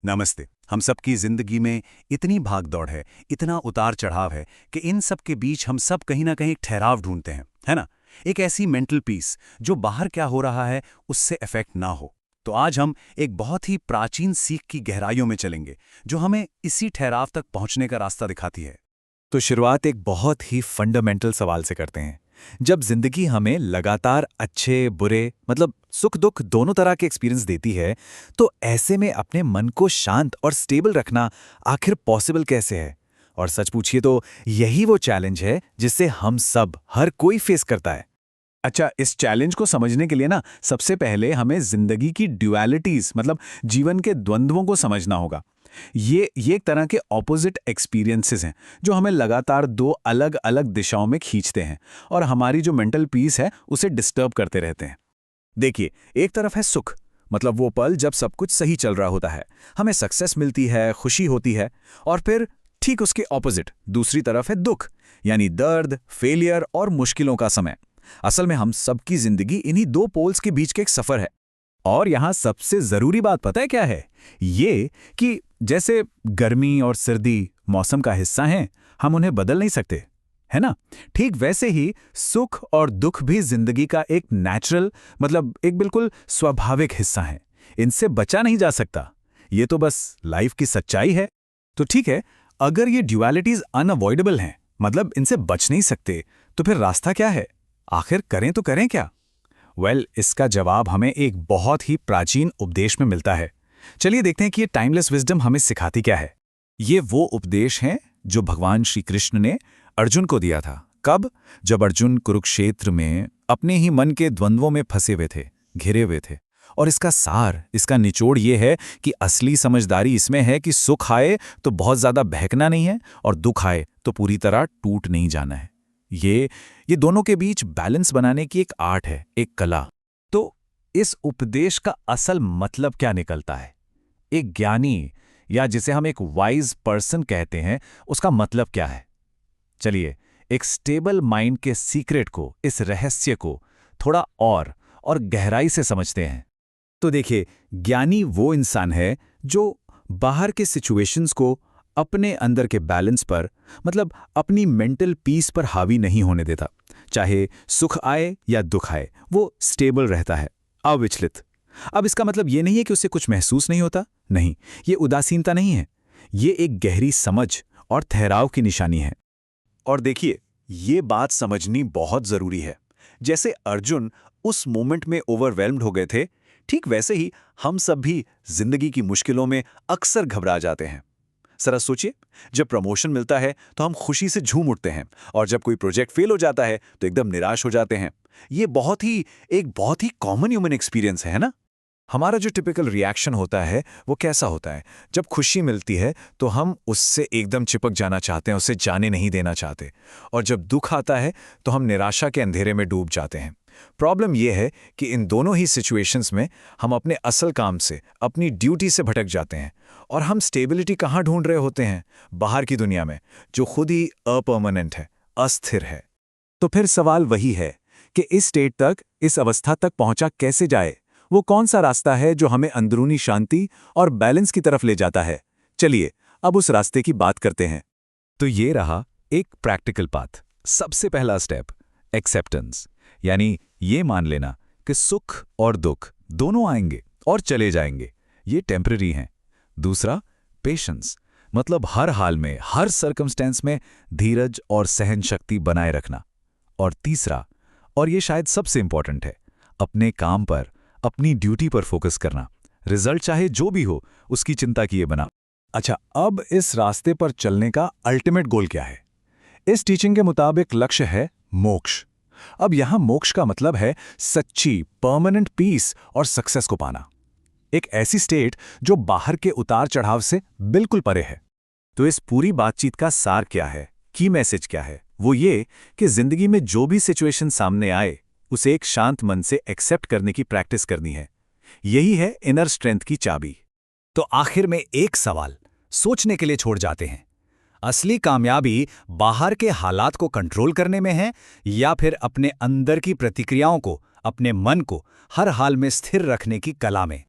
नमस्ते। हम सबकी जिंदगी में इतनी भागदौड़ है, इतना उतार चढ़ाव है कि इन सब के बीच हम सब कहीं ना कहीं ठहराव ढूंढते हैं, है ना? एक ऐसी मेंटल पीस जो बाहर क्या हो रहा है उससे इफेक्ट ना हो। तो आज हम एक बहुत ही प्राचीन सीख की गहराइयों में चलेंगे, जो हमें इसी ठहराव तक पहुंचने का रास्ता दिखाती है। तो शुरुआत एक बहुत ही फंडामेंटल सवाल से करते हैं। जब जिंदगी हमें लगातार अच्छे बुरे मतलब सुख दुख दोनों तरह के एक्सपीरियंस देती है, तो ऐसे में अपने मन को शांत और स्टेबल रखना आखिर पॉसिबल कैसे है? और सच पूछिए तो यही वो चैलेंज है जिससे हम सब हर कोई फेस करता है। अच्छा, इस चैलेंज को समझने के लिए ना सबसे पहले हमें जिंदगी की ड्युअलिटीज मतलब जीवन के द्वंद्वों को समझना होगा। ये एक तरह के ऑपोजिट एक्सपीरियंसेस हैं जो हमें लगातार दो अलग अलग दिशाओं में खींचते हैं और हमारी जो मेंटल पीस है उसे डिस्टर्ब करते रहते हैं। देखिए, एक तरफ है सुख, मतलब वो पल जब सब कुछ सही चल रहा होता है, हमें सक्सेस मिलती है, खुशी होती है। और फिर ठीक उसके ऑपोजिट दूसरी तरफ है दुख, यानी दर्द, फेलियर और मुश्किलों का समय। असल में हम सबकी जिंदगी इन्हीं दो पोल्स के बीच के एक सफर है। और यहां सबसे जरूरी बात पता है क्या है? ये कि जैसे गर्मी और सर्दी मौसम का हिस्सा हैं, हम उन्हें बदल नहीं सकते, है ना? ठीक वैसे ही सुख और दुख भी जिंदगी का एक नेचुरल मतलब एक बिल्कुल स्वाभाविक हिस्सा है। इनसे बचा नहीं जा सकता। ये तो बस लाइफ की सच्चाई है। तो ठीक है, अगर ये ड्युअलिटीज अनअवॉइडेबल हैं, मतलब इनसे बच नहीं सकते, तो फिर रास्ता क्या है? आखिर करें तो करें क्या? इसका जवाब हमें एक बहुत ही प्राचीन उपदेश में मिलता है। चलिए देखते हैं कि ये टाइमलेस विजडम हमें सिखाती क्या है। ये वो उपदेश हैं जो भगवान श्री कृष्ण ने अर्जुन को दिया था। कब? जब अर्जुन कुरुक्षेत्र में अपने ही मन के द्वंद्वों में फंसे हुए थे, घिरे हुए थे। और इसका सार, इसका निचोड़ ये है कि असली समझदारी इसमें है कि सुख आए तो बहुत ज्यादा बहकना नहीं है और दुख आए तो पूरी तरह टूट नहीं जाना है। ये दोनों के बीच बैलेंस बनाने की एक आर्ट है, एक कला। तो इस उपदेश का असल मतलब क्या निकलता है? एक ज्ञानी या जिसे हम एक वाइज पर्सन कहते हैं, उसका मतलब क्या है? चलिए एक स्टेबल माइंड के सीक्रेट को, इस रहस्य को थोड़ा और गहराई से समझते हैं। तो देखिए, ज्ञानी वो इंसान है जो बाहर के सिचुएशंस को अपने अंदर के बैलेंस पर मतलब अपनी मेंटल पीस पर हावी नहीं होने देता। चाहे सुख आए या दुख आए, वो स्टेबल रहता है, अविचलित। अब इसका मतलब ये नहीं है कि उसे कुछ महसूस नहीं होता, नहीं, ये उदासीनता नहीं है। ये एक गहरी समझ और ठहराव की निशानी है। और देखिए, ये बात समझनी बहुत जरूरी है। जैसे अर्जुन उस मोमेंट में ओवरवेल्म्ड हो गए थे, ठीक वैसे ही हम सब भी जिंदगी की मुश्किलों में अक्सर घबरा जाते हैं। जरा सोचिए, जब प्रमोशन मिलता है तो हम खुशी से झूम उठते हैं, और जब कोई प्रोजेक्ट फेल हो जाता है तो एकदम निराश हो जाते हैं। ये एक बहुत ही कॉमन ह्यूमन एक्सपीरियंस है ना? हमारा जो टिपिकल रिएक्शन होता है वो कैसा होता है? जब खुशी मिलती है तो हम उससे एकदम चिपक जाना चाहते हैं, उसे जाने नहीं देना चाहते। और जब दुख आता है तो हम निराशा के अंधेरे में डूब जाते हैं। प्रॉब्लम यह है कि इन दोनों ही सिचुएशंस में हम अपने असल काम से, अपनी ड्यूटी से भटक जाते हैं। और हम स्टेबिलिटी कहाँ ढूंढ रहे होते हैं? बाहर की दुनिया में, जो खुद ही अपरमानेंट है, अस्थिर है। तो फिर सवाल वही है कि इस स्टेट तक, इस अवस्था तक पहुंचा कैसे जाए? वो कौन सा रास्ता है जो हमें अंदरूनी शांति और बैलेंस की तरफ ले जाता है? चलिए अब उस रास्ते की बात करते हैं। तो ये रहा एक प्रैक्टिकल पाथ। सबसे पहला स्टेप, एक्सेप्टेंस, यानी ये मान लेना कि सुख और दुख दोनों आएंगे और चले जाएंगे, ये टेम्पररी हैं। दूसरा, पेशेंस, मतलब हर हाल में, हर सर्कमस्टेंस में धीरज और सहन शक्ति बनाए रखना। और तीसरा, और ये शायद सबसे इंपॉर्टेंट है, अपने काम पर, अपनी ड्यूटी पर फोकस करना। रिजल्ट चाहे जो भी हो, उसकी चिंता किए बना। अच्छा, अब इस रास्ते पर चलने का अल्टीमेट गोल क्या है? इस टीचिंग के मुताबिक लक्ष्य है मोक्ष। अब यहां मोक्ष का मतलब है सच्ची परमानेंट पीस और सक्सेस को पाना। एक ऐसी स्टेट जो बाहर के उतार चढ़ाव से बिल्कुल परे है। तो इस पूरी बातचीत का सार क्या है, की मैसेज क्या है? वो ये कि जिंदगी में जो भी सिचुएशन सामने आए, उसे एक शांत मन से एक्सेप्ट करने की प्रैक्टिस करनी है। यही है इनर स्ट्रेंथ की चाबी। तो आखिर में एक सवाल सोचने के लिए छोड़ जाते हैं। असली कामयाबी बाहर के हालात को कंट्रोल करने में है, या फिर अपने अंदर की प्रतिक्रियाओं को, अपने मन को हर हाल में स्थिर रखने की कला में?